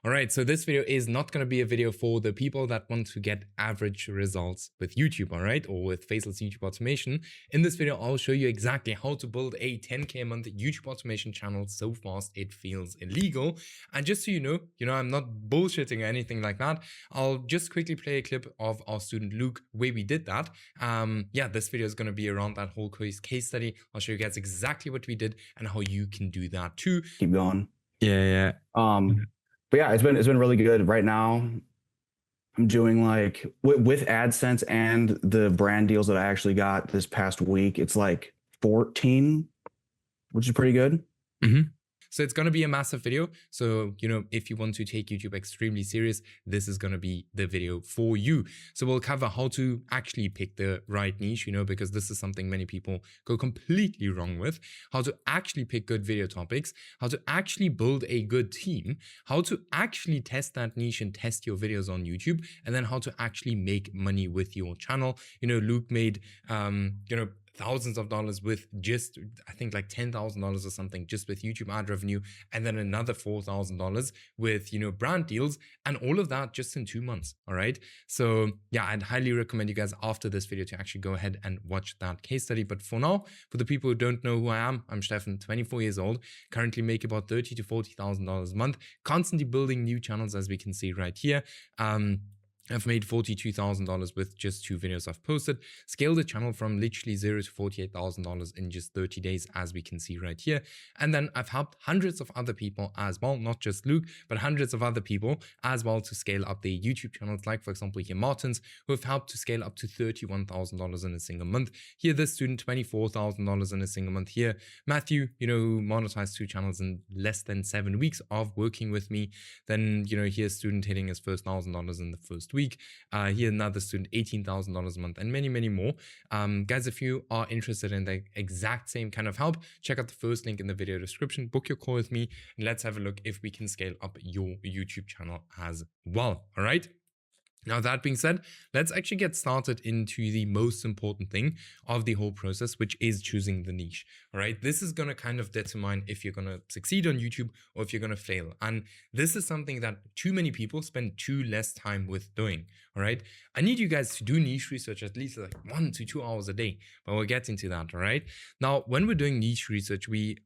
All right, so this video is not going to be a video for the people that want to get average results with YouTube, all right, or with faceless YouTube automation. In this video, I'll show you exactly how to build a 10K a month YouTube automation channel so fast it feels illegal. And just so you know, I'm not bullshitting or anything like that. I'll just quickly play a clip of our student Luke where we did that. Yeah, this video is going to be around that whole case study. I'll show you guys exactly what we did and how you can do that too. Keep going. Yeah. But yeah, it's been really good. Right now, I'm doing like with AdSense and the brand deals that I actually got this past week. It's like 14, which is pretty good. So it's going to be a massive video. So, if you want to take YouTube extremely serious, this is going to be the video for you. So we'll cover how to actually pick the right niche, because this is something many people go completely wrong with. How to actually pick good video topics, how to actually build a good team, how to actually test that niche and test your videos on YouTube, and then how to actually make money with your channel. Luke made, thousands of dollars with just, I think like $10,000 or something just with YouTube ad revenue, and then another $4,000 with, brand deals, and all of that just in 2 months. All right. So yeah, I'd highly recommend you guys after this video to actually go ahead and watch that case study. But for now, for the people who don't know who I am, I'm Steffen, 24 years old, currently make about $30,000 to $40,000 a month, constantly building new channels, as we can see right here. I've made $42,000 with just 2 videos I've posted, scaled the channel from literally $0 to $48,000 in just 30 days, as we can see right here. And then I've helped hundreds of other people as well, not just Luke, but hundreds of other people as well to scale up their YouTube channels. Like, for example, here Martins, who have helped to scale up to $31,000 in a single month. Here, this student, $24,000 in a single month. Here, Matthew, who monetized 2 channels in less than 7 weeks of working with me. Then, here's student hitting his first $1,000 in the first week. Here another student, $18,000 a month, and many, many more. Guys, if you are interested in the exact same kind of help, check out the first link in the video description, book your call with me, and let's have a look if we can scale up your YouTube channel as well. All right. Now, that being said, let's actually get started into the most important thing of the whole process, which is choosing the niche. All right. This is going to kind of determine if you're going to succeed on YouTube or if you're going to fail. And this is something that too many people spend too less time with doing. All right. I need you guys to do niche research at least like 1 to 2 hours a day, but we'll get into that. All right. Now, when we're doing niche research, when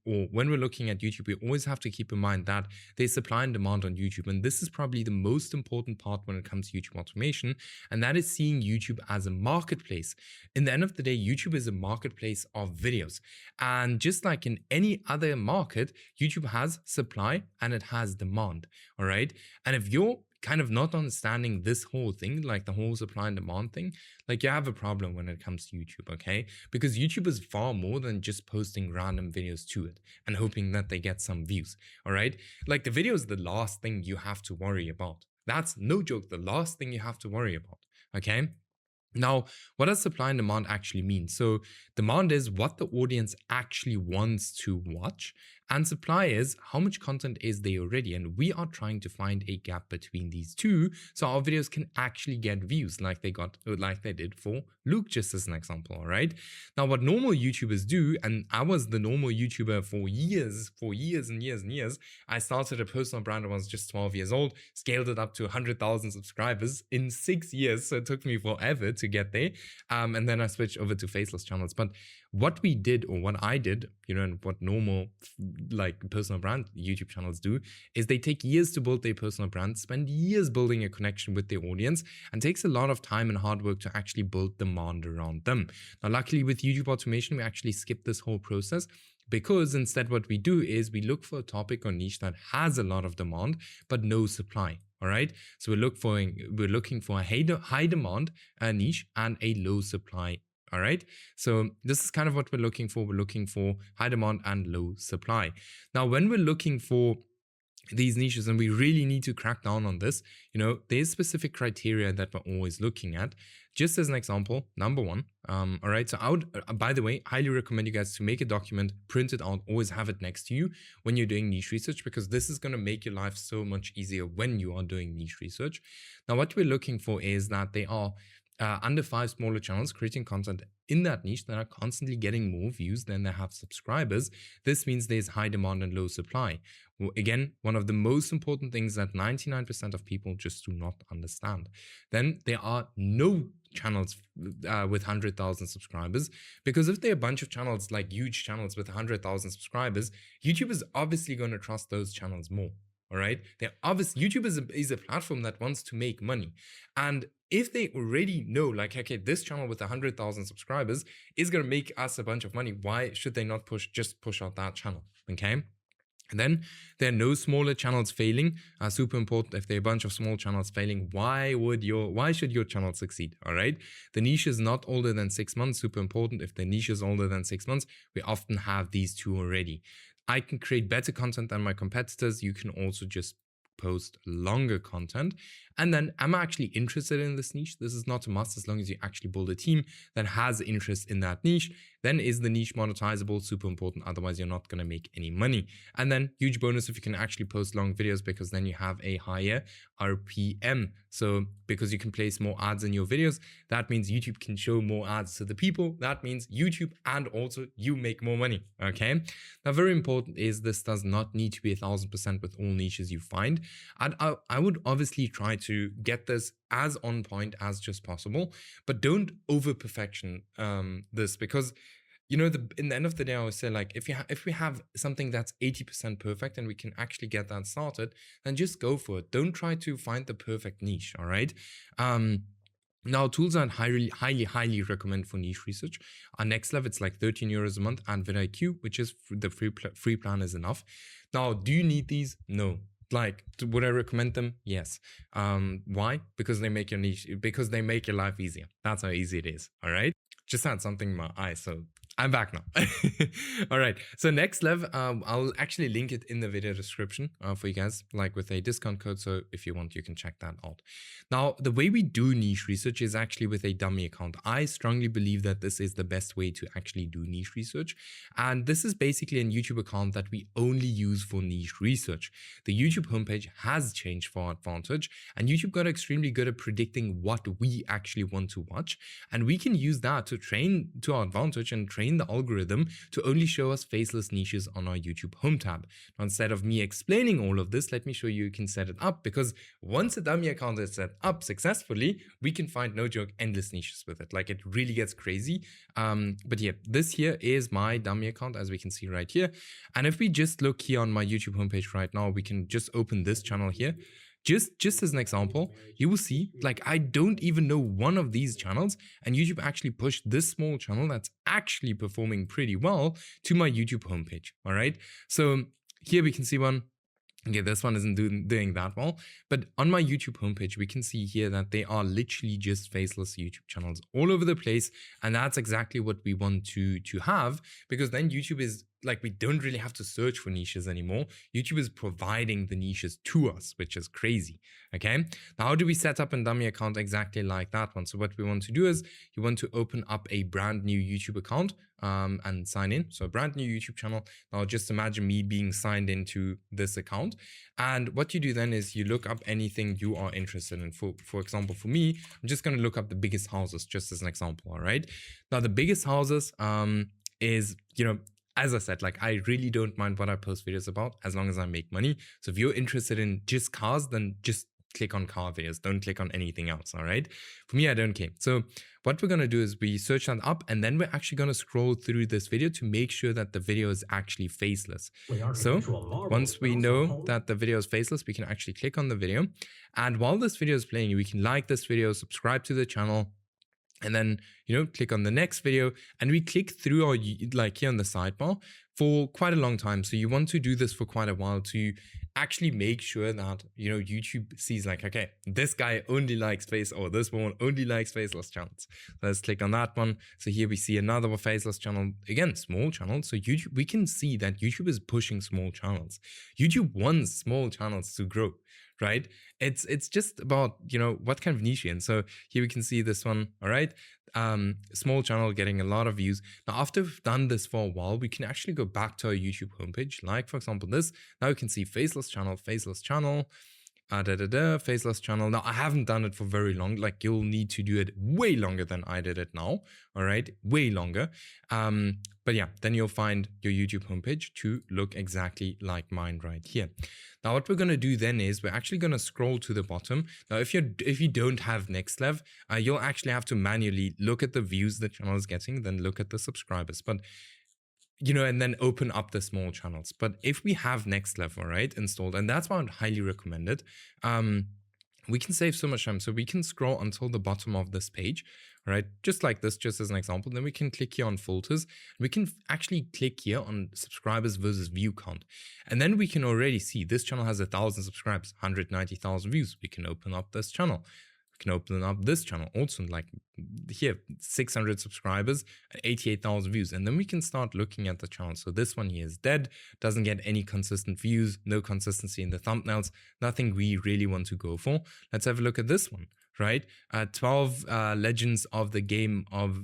we're looking at YouTube, we always have to keep in mind that there's supply and demand on YouTube. And this is probably the most important part when it comes to YouTube automation, and that is seeing YouTube as a marketplace. In the end of the day, YouTube is a marketplace of videos, and just like in any other market, YouTube has supply and it has demand. All right. And if you're kind of not understanding this whole thing, like the whole supply and demand thing, like you have a problem when it comes to YouTube, okay? Because YouTube is far more than just posting random videos to it and hoping that they get some views. All right. Like the video is the last thing you have to worry about. That's no joke, the last thing you have to worry about, okay? Now, what does supply and demand actually mean? So demand is what the audience actually wants to watch, and supply is how much content is there already. And we are trying to find a gap between these two so our videos can actually get views like they did for Luke, just as an example. All right. Now, what normal YouTubers do, and I was the normal YouTuber for years and years. I started a personal brand when I was just 12 years old, scaled it up to 100,000 subscribers in 6 years. So it took me forever to get there. And then I switched over to faceless channels. But what we did, or what I did, and what normal like personal brand YouTube channels do, is they take years to build their personal brand, spend years building a connection with their audience, and takes a lot of time and hard work to actually build demand around them. Now, luckily with YouTube automation, we actually skip this whole process, because instead what we do is we look for a topic or niche that has a lot of demand but no supply. All right. So we're looking for a high demand niche and a low supply. All right. So this is kind of what we're looking for. We're looking for high demand and low supply. Now, when we're looking for these niches, and we really need to crack down on this, there's specific criteria that we're always looking at. Just as an example, number 1, all right, so I would, by the way, highly recommend you guys to make a document, print it out, always have it next to you when you're doing niche research, because this is going to make your life so much easier when you are doing niche research. Now, what we're looking for is that they are under 5 smaller channels creating content in that niche that are constantly getting more views than they have subscribers. This means there's high demand and low supply. Well, again, one of the most important things that 99% of people just do not understand. Then there are no channels with 100,000 subscribers, because if there are a bunch of channels, like huge channels with 100,000 subscribers, YouTube is obviously going to trust those channels more. All right. YouTube is a platform that wants to make money. And if they already know, like, okay, this channel with 100,000 subscribers is going to make us a bunch of money, why should they not just push out that channel? Okay. And then there are no smaller channels failing. Super important. If there are a bunch of small channels failing, why should your channel succeed? All right. The niche is not older than 6 months. Super important. If the niche is older than 6 months, we often have these two already. I can create better content than my competitors. You can also just post longer content. And then, am I actually interested in this niche? This is not a must. As long as you actually build a team that has interest in that niche, then is the niche monetizable? Super important. Otherwise, you're not going to make any money. And then, huge bonus if you can actually post long videos, because then you have a higher RPM. So because you can place more ads in your videos, that means YouTube can show more ads to the people. That means YouTube and also you make more money. Okay. Now, very important is this does not need to be 1000% with all niches you find. And I would obviously try to get this as on point as just possible, but don't over perfection this, because in the end of the day, I always say, like, if we have something that's 80% perfect and we can actually get that started, then just go for it. Don't try to find the perfect niche. All right. Now, tools I'd highly recommend for niche research are NextLev. It's like 13 euros a month, and vidIQ, which is the free plan is enough. Now, do you need these? No. Like, would I recommend them? Yes. Why? Because they make your niche, because they make your life easier. That's how easy it is. All right. Just had something in my eye, so I'm back now. All right. So NextLev, I'll actually link it in the video description for you guys, like with a discount code. So if you want, you can check that out. Now, the way we do niche research is actually with a dummy account. I strongly believe that this is the best way to actually do niche research. And this is basically a YouTube account that we only use for niche research. The YouTube homepage has changed for our advantage, and YouTube got extremely good at predicting what we actually want to watch. And we can use that to train to our advantage and train the algorithm to only show us faceless niches on our YouTube home tab. Now, instead of me explaining all of this, let me show you can set it up, because once a dummy account is set up successfully, we can find, no joke, endless niches with it. Like, it really gets crazy. But yeah, this here is my dummy account, as we can see right here. And if we just look here on my YouTube homepage right now, we can just open this channel here. Just as an example, you will see, like, I don't even know one of these channels, and YouTube actually pushed this small channel that's actually performing pretty well to my YouTube homepage. All right. So here we can see one. Okay, this one isn't doing that well, but on my YouTube homepage, we can see here that they are literally just faceless YouTube channels all over the place. And that's exactly what we want to have, because then YouTube is like, we don't really have to search for niches anymore. YouTube is providing the niches to us, which is crazy. Okay. Now, how do we set up a dummy account exactly like that one? So what we want to do is you want to open up a brand new YouTube account and sign in. So a brand new YouTube channel. Now, just imagine me being signed into this account. And what you do then is you look up anything you are interested in. For example, for me, I'm just going to look up the biggest houses, just as an example. All right. Now, the biggest houses is, as I said, like, I really don't mind what I post videos about as long as I make money. So if you're interested in just cars, then just click on car videos. Don't click on anything else. All right. For me, I don't care. So what we're going to do is we search that up, and then we're actually going to scroll through this video to make sure that the video is actually faceless. So once we know that the video is faceless, we can actually click on the video. And while this video is playing, we can like this video, subscribe to the channel, and then, click on the next video, and we click through our, like here on the sidebar for quite a long time. So you want to do this for quite a while to actually make sure that, YouTube sees, like, okay, this guy only likes or this woman only likes faceless channels. Let's click on that one. So here we see another faceless channel, again, small channel. So YouTube, we can see that YouTube is pushing small channels. YouTube wants small channels to grow. Right? It's just about, what kind of niche you're in. So here we can see this one. All right. Small channel getting a lot of views. Now, after we've done this for a while, we can actually go back to our YouTube homepage. Like, for example, this. Now you can see faceless channel. faceless channel. Now, I haven't done it for very long. Like, you'll need to do it way longer than I did it now. All right, way longer. But yeah, then you'll find your YouTube homepage to look exactly like mine right here. Now, what we're going to do then is we're actually going to scroll to the bottom. Now, if you don't have NextLev, you'll actually have to manually look at the views the channel is getting, then look at the subscribers. But and then open up the small channels. But if we have NextLev, all right, installed, and that's why I'd highly recommend it, we can save so much time. So we can scroll until the bottom of this page, right? Just like this, just as an example. Then we can click here on filters. We can actually click here on subscribers versus view count. And then we can already see this channel has 1,000 subscribers, 190,000 views. We can open up this channel. We can open up this channel also, like here, 600 subscribers and 88,000 views. And then we can start looking at the channel. So this one here is dead, doesn't get any consistent views, no consistency in the thumbnails, nothing we really want to go for. Let's have a look at this one, right? 12 Legends of the Game of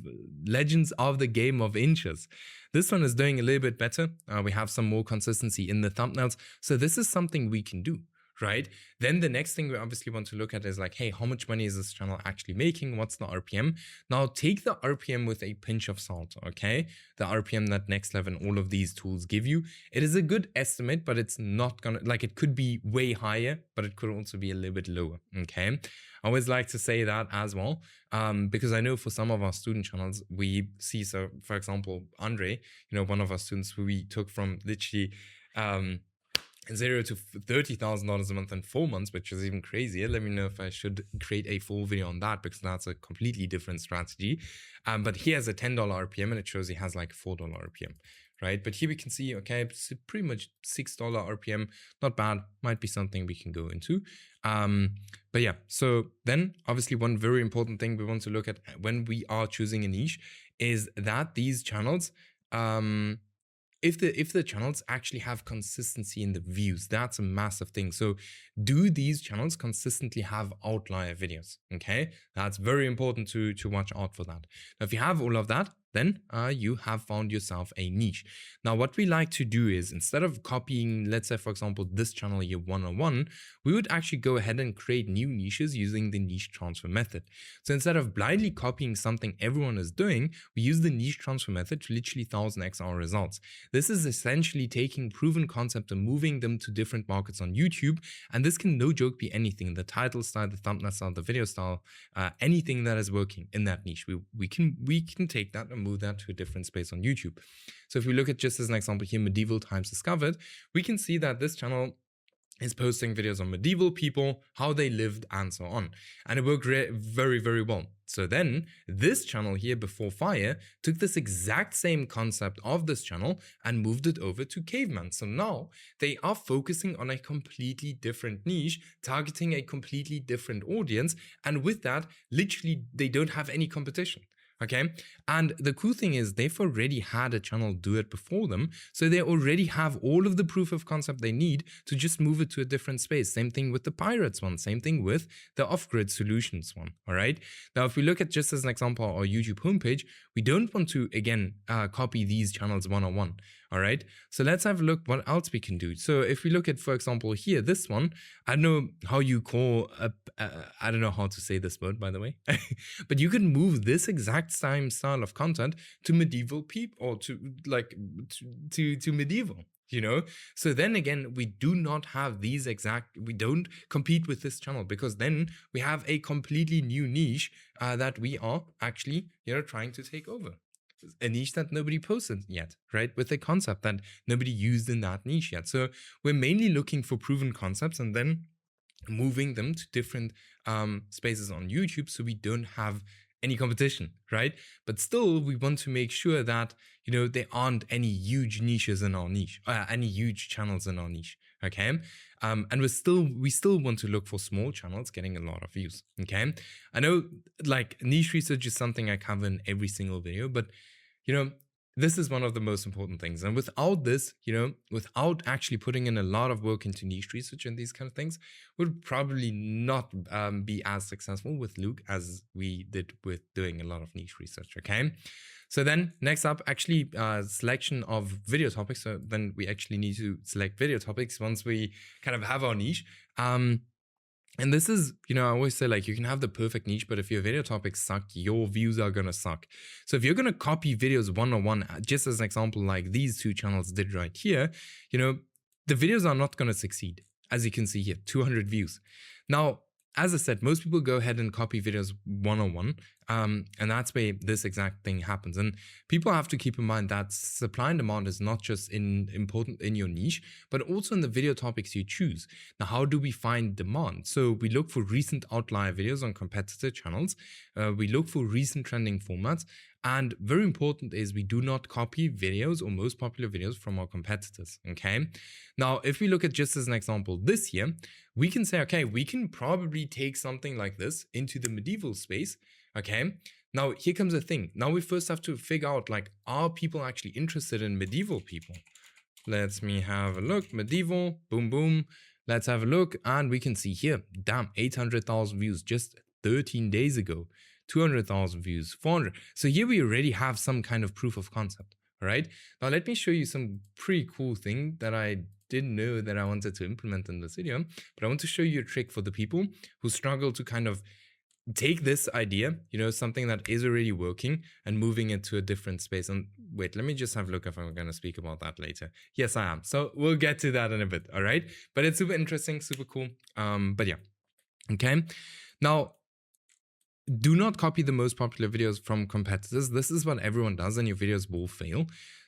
Inches. This one is doing a little bit better. We have some more consistency in the thumbnails. So this is something we can do. Right? Then the next thing we obviously want to look at is like, hey, how much money is this channel actually making? What's the RPM? Now take the RPM with a pinch of salt, okay? The RPM that NextLev and all of these tools give you. It is a good estimate, but it's not gonna, like, it could be way higher, but it could also be a little bit lower, okay? I always like to say that as well, because I know for some of our student channels, we see, so for example, Andre, one of our students who we took from literally, $0 to $30,000 a month in 4 months, which is even crazier. Let me know if I should create a full video on that, because that's a completely different strategy. But he has a $10 RPM and it shows he has like $4 RPM, right? But here we can see, okay, it's pretty much $6 RPM, not bad, might be something we can go into. But yeah, so then obviously one very important thing we want to look at when we are choosing a niche is that these channels, if the channels actually have consistency in the views, that's a massive thing. So do these channels consistently have outlier videos? Okay, that's very important to watch out for that. Now, if you have all of that, then you have found yourself a niche. Now, what we like to do is, instead of copying, let's say, for example, this channel here 101, we would actually go ahead and create new niches using the niche transfer method. So instead of blindly copying something everyone is doing, we use the niche transfer method to literally 1000x our results. This is essentially taking proven concepts and moving them to different markets on YouTube. And this can, no joke, be anything: the title style, the thumbnail style, the video style, anything that is working in that niche. We can take that and move that to a different space on YouTube. So if we look at, just as an example here, medieval times discovered, we can see that this channel is posting videos on medieval people, how they lived, and so on. And it worked very, very well. So then this channel here, Before Fire, took this exact same concept of this channel and moved it over to caveman. So now they are focusing on a completely different niche, targeting a completely different audience. And with that, literally, they don't have any competition. Okay, and the cool thing is they've already had a channel do it before them, so they already have all of the proof of concept they need to just move it to a different space. Same thing with the Pirates one, same thing with the off-grid solutions one. All right, now if we look at, just as an example, our YouTube homepage, we don't want to again copy these channels one-on-one. All right, so let's have a look what else we can do. So if we look at, for example, here, this one, I don't know how you call, I don't know how to say this word, by the way, but you can move this exact same style of content to medieval people, or to like to medieval. So then again, we do not have these we don't compete with this channel, because then we have a completely new niche that we are actually trying to take over. A niche that nobody posted yet, right? With a concept that nobody used in that niche yet. So we're mainly looking for proven concepts and then moving them to different spaces on YouTube, so we don't have any competition, right? But still, we want to make sure that there aren't any huge niches in our niche, any huge channels in our niche. Okay, and we still want to look for small channels getting a lot of views. Okay, I know like niche research is something I cover in every single video, but this is one of the most important things. And without this, without actually putting in a lot of work into niche research and these kind of things, would probably not be as successful with Luke as we did with doing a lot of niche research. Okay. So then next up, actually selection of video topics. So then we actually need to select video topics once we kind of have our niche. And this is, I always say, like, you can have the perfect niche, but if your video topics suck, your views are going to suck. So if you're going to copy videos one-on-one, just as an example, like these two channels did right here, the videos are not going to succeed. As you can see here, 200 views. Now, as I said, most people go ahead and copy videos one-on-one, and that's where this exact thing happens. And people have to keep in mind that supply and demand is not just important in your niche, but also in the video topics you choose. Now, how do we find demand? So we look for recent outlier videos on competitor channels. We look for recent trending formats. And very important is we do not copy videos or most popular videos from our competitors, okay? Now, if we look at just as an example this year, we can say, okay, we can probably take something like this into the medieval space, okay? Now, here comes the thing. Now we first have to figure out, like, are people actually interested in medieval people? Let me have a look. Medieval, boom, boom. Let's have a look. And we can see here, damn, 800,000 views just 13 days ago. 200,000 views, 400. So here we already have some kind of proof of concept, all right? Now let me show you some pretty cool thing that I didn't know that I wanted to implement in this video, but I want to show you a trick for the people who struggle to kind of take this idea, something that is already working and moving it to a different space. And wait, let me just have a look if I'm going to speak about that later. Yes, I am. So we'll get to that in a bit, all right? But it's super interesting, super cool. But yeah, okay. Now, do not copy the most popular videos from competitors. This is what everyone does and your videos will fail.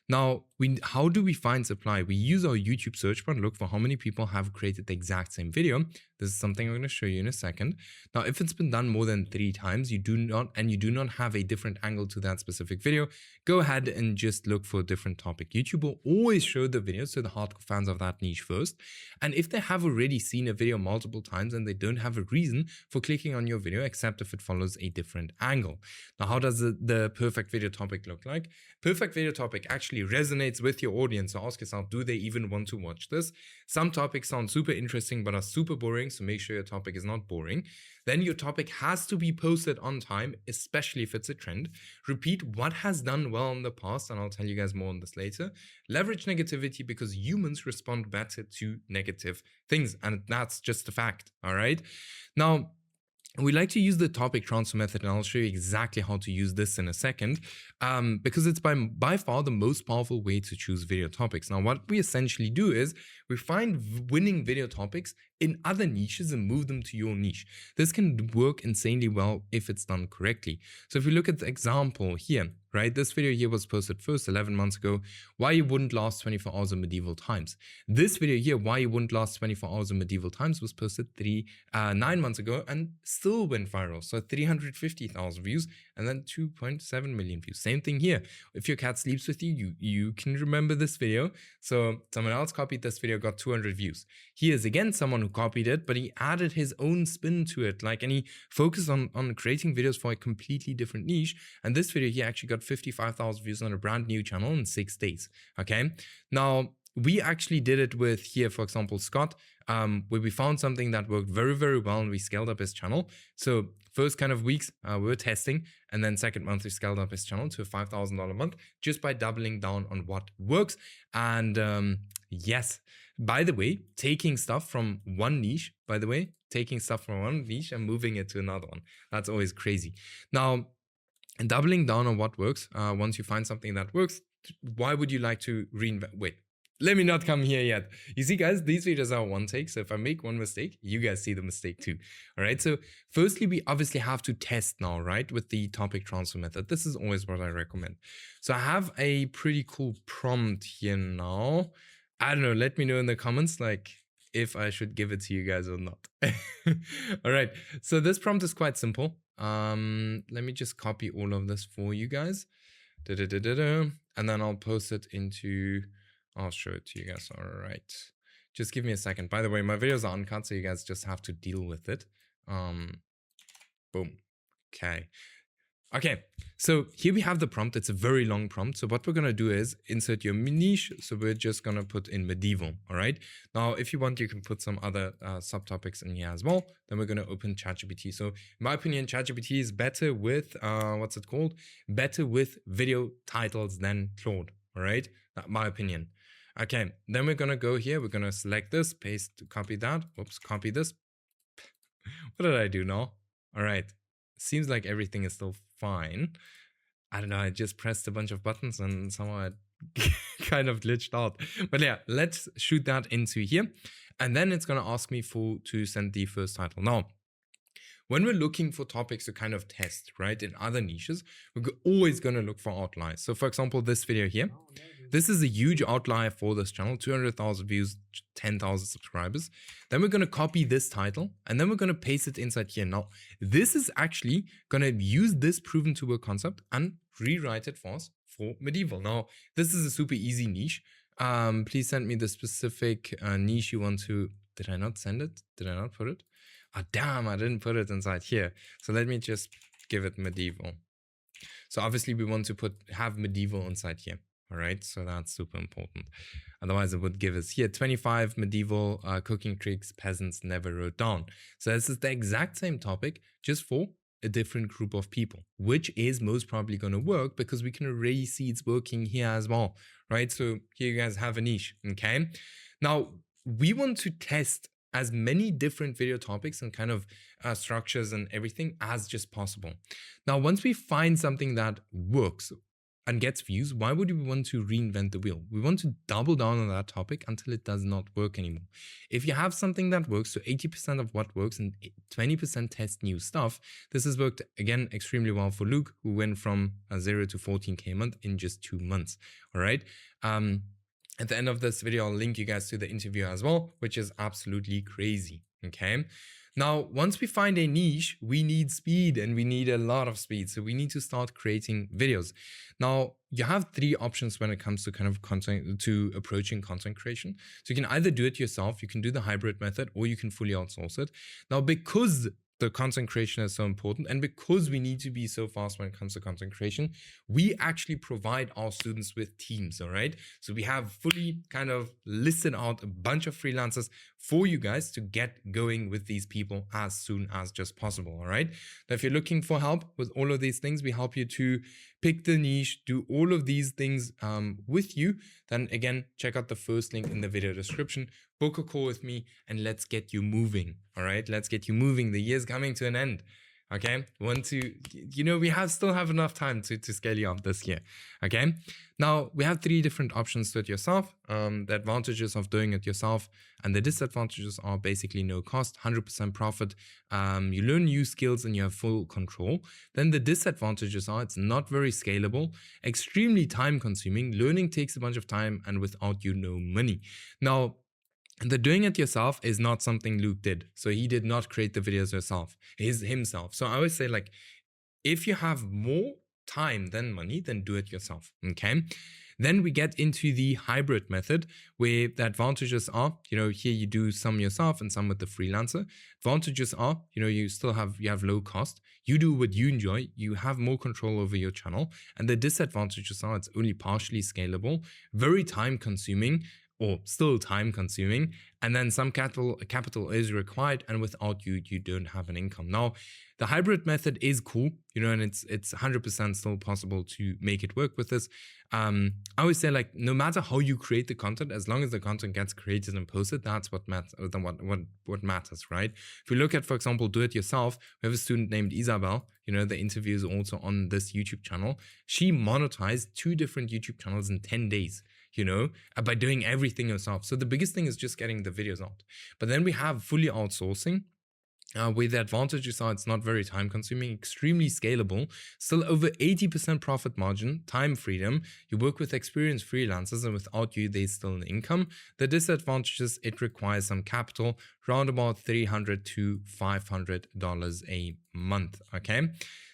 Now, how do we find supply? We use our YouTube search bar and look for how many people have created the exact same video. This is something I'm going to show you in a second. Now, if it's been done more than 3 times, you do not have a different angle to that specific video, go ahead and just look for a different topic. YouTube will always show the videos to the hardcore fans of that niche first. And if they have already seen a video multiple times and they don't have a reason for clicking on your video, except if it follows a different angle. Now, how does the perfect video topic look like? Perfect video topic actually resonates with your audience. So ask yourself, do they even want to watch this? Some topics sound super interesting but are super boring, so make sure your topic is not boring. Then your topic has to be posted on time, especially if it's a trend. Repeat what has done well in the past, and I'll tell you guys more on this later. Leverage negativity because humans respond better to negative things, and that's just a fact, all right? Now, we like to use the topic transfer method, and I'll show you exactly how to use this in a second, because it's by far the most powerful way to choose video topics. Now, what we essentially do is we find winning video topics in other niches and move them to your niche. This can work insanely well if it's done correctly. So if we look at the example here, right? This video here was posted first 11 months ago, why you wouldn't last 24 hours in medieval times. This video here, why you wouldn't last 24 hours in medieval times, was posted 9 months ago and still went viral. So 350,000 views and then 2.7 million views. Same thing here. If your cat sleeps with you, you can remember this video. So someone else copied this video, got 200 views. Here's again someone who copied it, but he added his own spin to it, and he focused on creating videos for a completely different niche. And this video here actually got 55,000 views on a brand new channel in 6 days. Okay, now we actually did it with here, for example, Scott, where we found something that worked very, very well and we scaled up his channel. So first kind of weeks we were testing, and then second month we scaled up his channel to a $5,000 a month just by doubling down on what works. And yes, by the way, taking stuff from one niche, and moving it to another one. That's always crazy. Now, and doubling down on what works, once you find something that works, why would you like to reinvent? Wait, let me not come here yet. You see, guys, these videos are one take. So if I make one mistake, you guys see the mistake too. All right. So firstly, we obviously have to test now, right? With the topic transfer method. This is always what I recommend. So I have a pretty cool prompt here now. I don't know. Let me know in the comments, if I should give it to you guys or not. All right. So this prompt is quite simple. Let me just copy all of this for you guys. And then I'll post it into, I'll show it to you guys. All right. Just give me a second. By the way, my videos are uncut, so you guys just have to deal with it. Boom. Okay, so here we have the prompt. It's a very long prompt. So what we're going to do is insert your niche. So we're just going to put in medieval. All right. Now, if you want, you can put some other subtopics in here as well. Then we're going to open ChatGPT. So in my opinion, ChatGPT is better with, better with video titles than Claude. All right. That's my opinion. Okay. Then we're going to go here. We're going to select this, paste, copy that. Oops, copy this. What did I do now? All right. Seems like everything is still fine. I don't know. I just pressed a bunch of buttons and somehow it kind of glitched out. But yeah, let's shoot that into here. And then it's going to ask me to send the first title. Now, when we're looking for topics to kind of test, right, in other niches, we're always going to look for outliers. So for example, this video here, this is a huge outlier for this channel, 200,000 views, 10,000 subscribers. Then we're going to copy this title and then we're going to paste it inside here. Now, this is actually going to use this proven to work concept and rewrite it for us for medieval. Now, this is a super easy niche. Please send me the specific niche you want to. Did I not send it? Did I not put it? Ah, damn, I didn't put it inside here. So let me just give it medieval. So obviously we want to have medieval inside here. All right, so that's super important. Otherwise it would give us here 25 medieval cooking tricks peasants never wrote down. So this is the exact same topic, just for a different group of people, which is most probably going to work because we can already see it's working here as well, right? So here you guys have a niche, okay? Now, we want to test as many different video topics and kind of structures and everything as just possible. Now, once we find something that works and gets views, why would we want to reinvent the wheel? We want to double down on that topic until it does not work anymore. If you have something that works, so 80% of what works and 20% test new stuff, this has worked, again, extremely well for Luke, who went from 0 to 14K a month in just 2 months, all right? At the end of this video, I'll link you guys to the interview as well, which is absolutely crazy, okay? Now, once we find a niche, we need speed and we need a lot of speed. So we need to start creating videos. Now, you have 3 options when it comes to kind of approaching content creation. So you can either do it yourself, you can do the hybrid method, or you can fully outsource it. Now, because the content creation is so important and because we need to be so fast when it comes to content creation, we actually provide our students with teams, all right? So we have fully kind of listed out a bunch of freelancers for you guys to get going with these people as soon as just possible, all right? Now, if you're looking for help with all of these things, we help you to pick the niche, do all of these things with you, then again, check out the first link in the video description, book a call with me, and let's get you moving, all right? Let's get you moving. The year's coming to an end, okay? We still have enough time to scale you up this year, okay? Now, we have 3 different options to it yourself. The advantages of doing it yourself and the disadvantages are basically no cost, 100% profit. You learn new skills and you have full control. Then the disadvantages are it's not very scalable, extremely time consuming. Learning takes a bunch of time and without you, no money. Now, the doing it yourself is not something Luke did. So he did not create the videos himself. So I always say, like, if you have more time than money, then do it yourself, okay? Then we get into the hybrid method where the advantages are, here you do some yourself and some with the freelancer. Advantages are, you have low cost. You do what you enjoy. You have more control over your channel. And the disadvantages are it's only partially scalable, very time consuming, or still time consuming, and then some capital is required, and without you don't have an income. Now, the hybrid method is cool, and it's 100% still possible to make it work with this. I always say, like, no matter how you create the content, as long as the content gets created and posted, that's what matters, right? If you look at, for example, do it yourself, we have a student named Isabel, the interview is also on this YouTube channel. She monetized 2 different YouTube channels in 10 days. By doing everything yourself. So the biggest thing is just getting the videos out. But then we have fully outsourcing, where the advantages are it's not very time consuming, extremely scalable, still over 80% profit margin, time freedom. You work with experienced freelancers and without you, there's still an income. The disadvantages, it requires some capital, around about $300 to $500 a month, okay?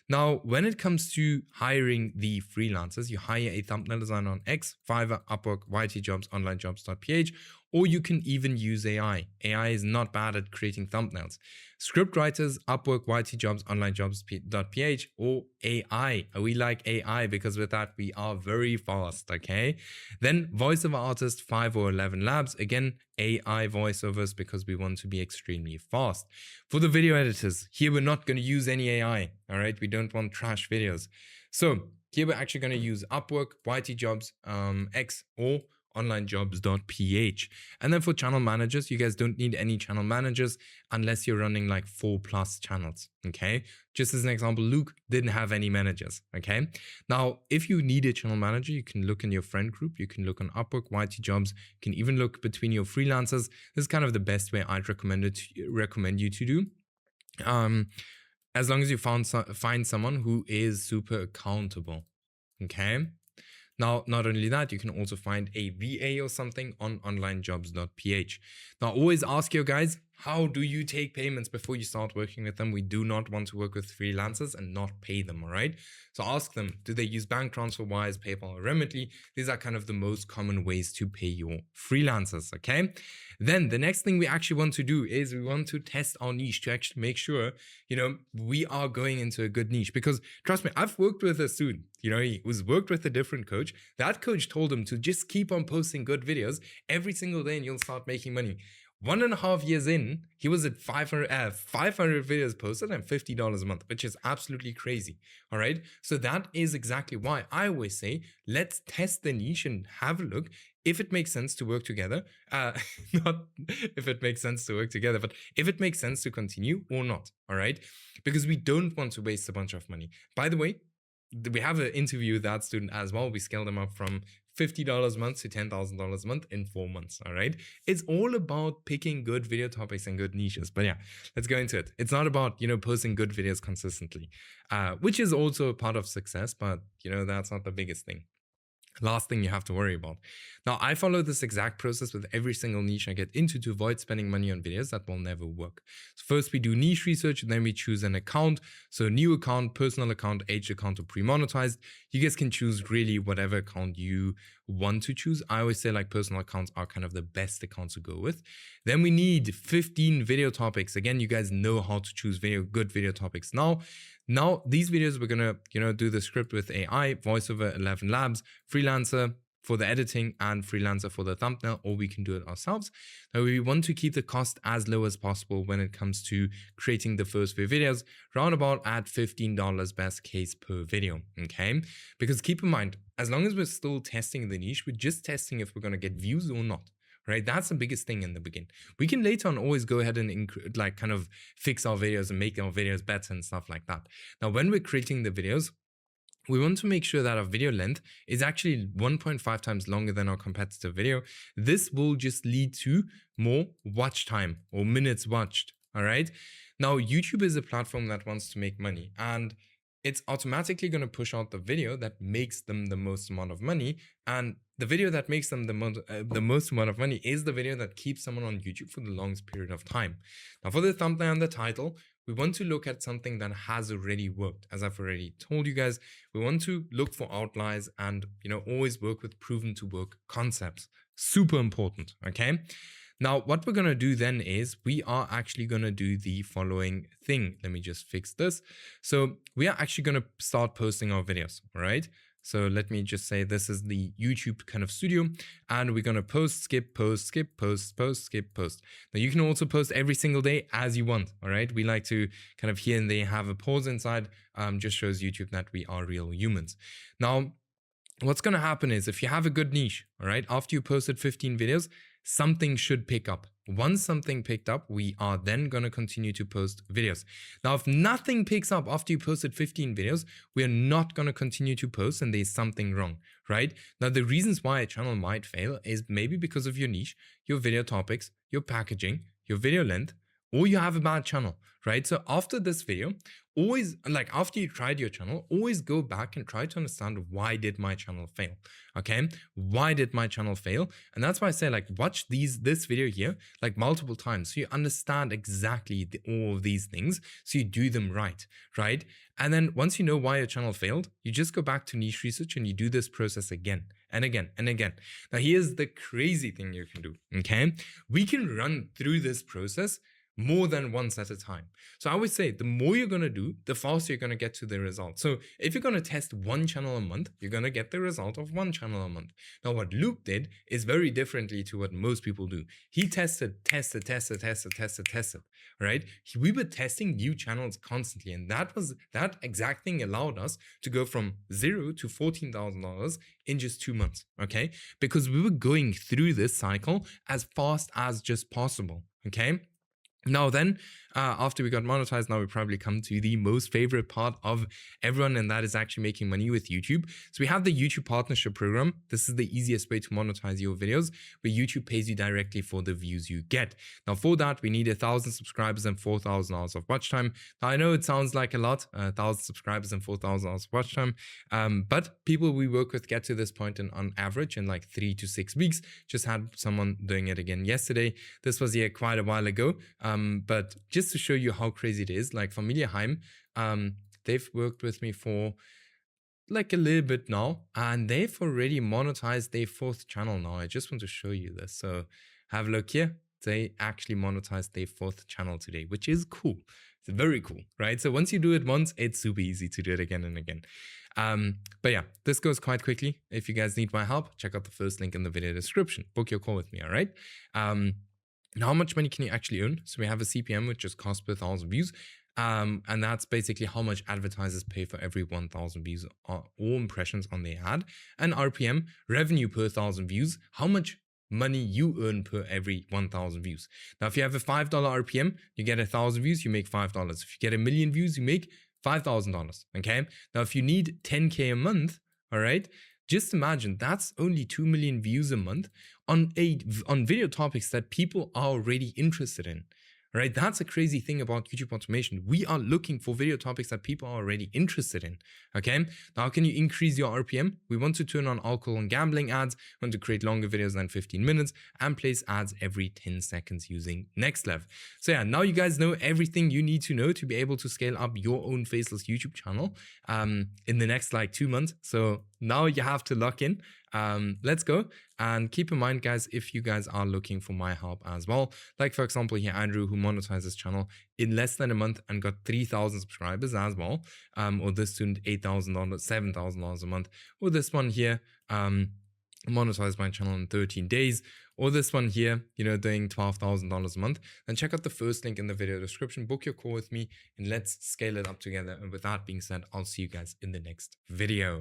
Now, when it comes to hiring the freelancers, you hire a thumbnail designer on X, Fiverr, Upwork, YT Jobs, OnlineJobs.ph, or you can even use AI. AI is not bad at creating thumbnails. Script writers, Upwork, YT Jobs, OnlineJobs.ph, or AI. We like AI because with that, we are very fast, okay? Then voiceover artist, 5 or 11Labs. Again, AI voiceovers because we want to be extremely fast. For the video editors, here we're not going to use any AI, all right? We don't want trash videos. So here we're actually going to use Upwork, YT Jobs, X, or onlinejobs.ph. And then for channel managers, you guys don't need any channel managers unless you're running like 4+ channels. Okay. Just as an example, Luke didn't have any managers. Okay. Now, if you need a channel manager, you can look in your friend group. You can look on Upwork, YT Jobs. You can even look between your freelancers. This is kind of the best way I'd recommend you to do. As long as you find someone who is super accountable. Okay. Now, not only that, you can also find a VA or something on onlinejobs.ph. Now, always ask your guys, how do you take payments before you start working with them? We do not want to work with freelancers and not pay them, all right? So ask them, do they use bank transfer, Wise, PayPal, or Remitly? These are kind of the most common ways to pay your freelancers, okay? Then the next thing we actually want to do is we want to test our niche to actually make sure, we are going into a good niche. Because trust me, I've worked with a student, he was worked with a different coach. That coach told him to just keep on posting good videos every single day and you'll start making money. 1.5 years in, he was at 500 videos posted and $50 a month, which is absolutely crazy. All right. So that is exactly why I always say, let's test the niche and have a look if it makes sense to work together. Not if it makes sense to work together, but if it makes sense to continue or not. All right. Because we don't want to waste a bunch of money. By the way, we have an interview with that student as well. We scaled them up from $50 a month to $10,000 a month in 4 months. All right. It's all about picking good video topics and good niches. But yeah, let's go into it. It's not about, posting good videos consistently, which is also a part of success. But, that's not the biggest thing. Last thing you have to worry about. Now, I follow this exact process with every single niche I get into to avoid spending money on videos that will never work. So first we do niche research, and then we choose an account. So new account, personal account, aged account, or pre-monetized. You guys can choose really whatever account you want to choose. I always say like personal accounts are kind of the best accounts to go with. Then we need 15 video topics. Again, you guys know how to choose good video topics now. Now, these videos, we're going to, do the script with AI, VoiceOver, ElevenLabs, freelancer for the editing and freelancer for the thumbnail, or we can do it ourselves. Now, we want to keep the cost as low as possible when it comes to creating the first few videos, round about at $15 best case per video, okay? Because keep in mind, as long as we're still testing the niche, we're just testing if we're going to get views or not. Right, that's the biggest thing in the beginning. We can later on always go ahead and kind of fix our videos and make our videos better and stuff like that. Now, when we're creating the videos, we want to make sure that our video length is actually 1.5 times longer than our competitor video. This will just lead to more watch time or minutes watched. All right. Now, YouTube is a platform that wants to make money, and it's automatically going to push out the video that makes them the most amount of money. And the video that makes them the most amount of money is the video that keeps someone on YouTube for the longest period of time. Now, for the thumbnail and the title, we want to look at something that has already worked. As I've already told you guys, we want to look for outliers and, always work with proven to work concepts. Super important. Okay. Now, what we're going to do then is we are actually going to do the following thing. Let me just fix this. So we are actually going to start posting our videos. All right. So let me just say this is the YouTube kind of studio, and we're going to post, skip, post, skip, post, post, skip, post. Now you can also post every single day as you want. All right. We like to kind of here and there have a pause inside, just shows YouTube that we are real humans. Now, what's going to happen is if you have a good niche, all right, after you posted 15 videos, something should pick up. Once something picked up, we are then going to continue to post videos. Now, if nothing picks up after you posted 15 videos, we are not going to continue to post, and there's something wrong, right? Now, the reasons why a channel might fail is maybe because of your niche, your video topics, your packaging, your video length, or you have a bad channel, right? So after this video, always, like after you tried your channel, always go back and try to understand, why did my channel fail? Okay, why did my channel fail? And that's why I say, like, watch this video here like multiple times so you understand exactly all of these things, so you do them right? And then once you know why your channel failed, you just go back to niche research and you do this process again and again and again. Now, here's the crazy thing you can do. Okay, we can run through this process more than once at a time. So I would say the more you're going to do, the faster you're going to get to the result. So if you're going to test one channel a month, you're going to get the result of one channel a month. Now, what Luke did is very differently to what most people do. He tested, right? We were testing new channels constantly. And that exact thing allowed us to go from $0 to $14,000 in just 2 months, okay? Because we were going through this cycle as fast as just possible, okay? Now then, after we got monetized, now we probably come to the most favorite part of everyone, and that is actually making money with YouTube. So we have the YouTube partnership program. This is the easiest way to monetize your videos, where YouTube pays you directly for the views you get. Now for that, we need 1,000 subscribers and 4,000 hours of watch time. Now I know it sounds like a lot, 1,000 subscribers and 4,000 hours of watch time, but people we work with get to this point on average in like 3 to 6 weeks. Just had someone doing it again yesterday. This was quite a while ago, but just to show you how crazy it is, like Familia Heim, they've worked with me for like a little bit now, and they've already monetized their 4th channel now. I just want to show you this. So have a look here. They actually monetized their 4th channel today, which is cool. It's very cool, right? So once you do it once, it's super easy to do it again and again. But yeah, this goes quite quickly. If you guys need my help, check out the first link in the video description. Book your call with me, all right? Now, how much money can you actually earn? So we have a CPM, which is cost per 1,000 views. And that's basically how much advertisers pay for every 1,000 views or impressions on their ad. And RPM, revenue per 1,000 views, how much money you earn per every 1,000 views. Now, if you have a $5 RPM, you get 1,000 views, you make $5. If you get 1 million views, you make $5,000, okay? Now, if you need 10K a month, all right, just imagine that's only 2 million views a month on video topics that people are already interested in, right? That's a crazy thing about YouTube automation. We are looking for video topics that people are already interested in, okay? Now, how can you increase your RPM? We want to turn on alcohol and gambling ads, we want to create longer videos than 15 minutes, and place ads every 10 seconds using ElevenLabs. So yeah, now you guys know everything you need to know to be able to scale up your own faceless YouTube channel in the next like 2 months. So now you have to lock in. Let's go. And keep in mind, guys, if you guys are looking for my help as well, like for example here, Andrew, who monetized his channel in less than a month and got 3,000 subscribers as well, or this student $8,000, $7,000 a month, or this one here, monetized my channel in 13 days, or this one here, you know, doing $12,000 a month, then check out the first link in the video description, book your call with me, and let's scale it up together. And with that being said, I'll see you guys in the next video.